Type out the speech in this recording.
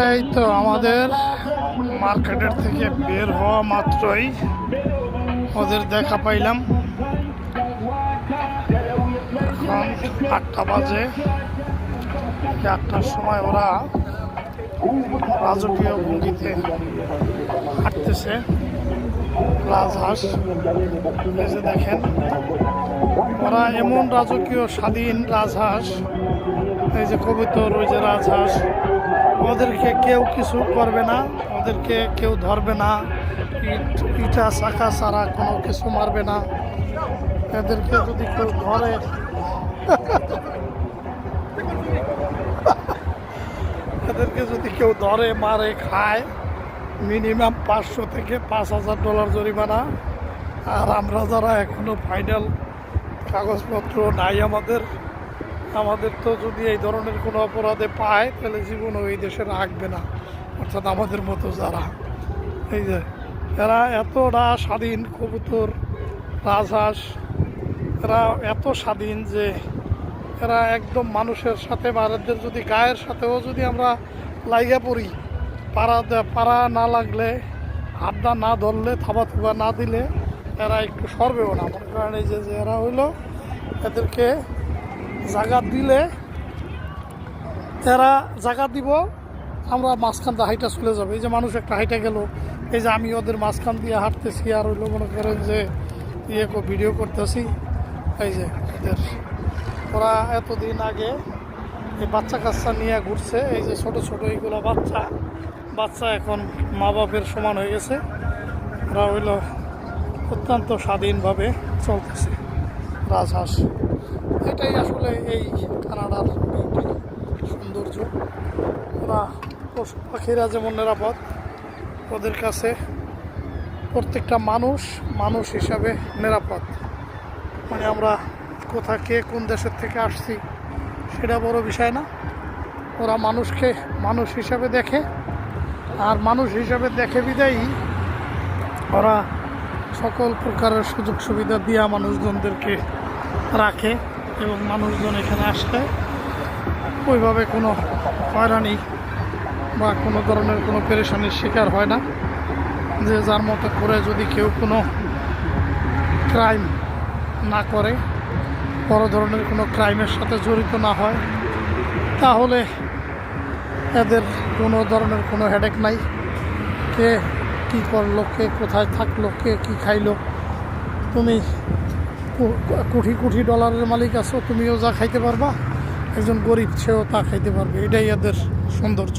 এই তো আমাদের মার্কেটের থেকে বের হওয়া মাত্রই ওদের দেখা পাইলাম। এখন 8টা বাজে। 8টার সময় ওরা রাজকীয় ভঙ্গিতে হাঁটতেছে। রাজহাঁস এসে দেখেন, ওরা এমন রাজকীয় স্বাধীন রাজহাঁস, এই যে কবুতর, ওই যে রাজহাঁস, ওদেরকে কেউ কিছু করবে না, ওদেরকে কেউ ধরবে না, ইটা চাকা ছাড়া কোনো কিছু মারবে না। এদেরকে যদি কেউ ধরে এদেরকে যদি কেউ ধরে, মারে, খায়, মিনিমাম 500 থেকে $5,000 জরিমানা। আর আমরা যারা এখনো ফাইনাল কাগজপত্র নাই আমাদের তো যদি এই ধরনের কোনো অপরাধে পায় তাহলে জীবনও এই দেশে রাখবে না। অর্থাৎ আমাদের মতো যারা, এই যে এরা এতটা স্বাধীন, কবুতর, রাজহাঁস, এরা এত স্বাধীন যে এরা একদম মানুষের সাথে, এদের যদি গায়ের সাথেও যদি আমরা লাইগা পড়ি, পাড়া না লাগলে, আড্ডা না ধরলে, থাবা না দিলে এরা একটু সরবেও না। মনে করেন এই যে এরা হইলো, এদেরকে জায়গা দিলে এরা জায়গা দিব, আমরা মাঝখান দিয়ে হাইটা চলে যাবে। এই যে মানুষ একটা হাইটা গেল, এই যে আমি ওদের মাঝখান দিয়ে হাঁটতেছি, আর হইলো মনে করেন যে ভিডিও করতেছি। এই যে এদের, ওরা এতদিন আগে এই বাচ্চা কাচ্চা নিয়ে ঘুরছে। এই যে ছোট ছোট এইগুলো বাচ্চা এখন মা বাপের সমান হয়ে গেছে। ওরা হইল অত্যন্ত স্বাধীনভাবে চলতেছে রাজহাঁস। এটাই আসলে এই কানাডার সৌন্দর্য। ওরা পশু পাখিরা যেমন নিরাপদ, ওদের কাছে প্রত্যেকটা মানুষ হিসাবে নিরাপদ। মানে আমরা কে কোন দেশের থেকে আসছি সেটা বড় বিষয় না। ওরা মানুষকে মানুষ হিসাবে দেখে, আর মানুষ হিসাবে দেখে বিদায়ী ওরা সকল প্রকারের সুযোগ সুবিধা দিয়া মানুষজনদেরকে রাখে, এবং মানুষজন এখানে আসলে ওইভাবে কোনো হয়রানি বা কোনো ধরনের কোনো পেরেশানির শিকার হয় না। যে যার মতো করে যদি কেউ কোনো ক্রাইম না করে, বড় ধরনের কোনো ক্রাইমের সাথে জড়িত না হয়, তাহলে এদের কোনো ধরনের কোনো হেডেক নাই। কে কী করলো, কে কোথায় থাকলো, কে কী খাইলো, তুমি কোটি ডলারের মালিক আছো, তুমিও যা খাইতে পারবা, একজন গরিব সেও তা খাইতে পারবে। এটাই এদের সৌন্দর্য।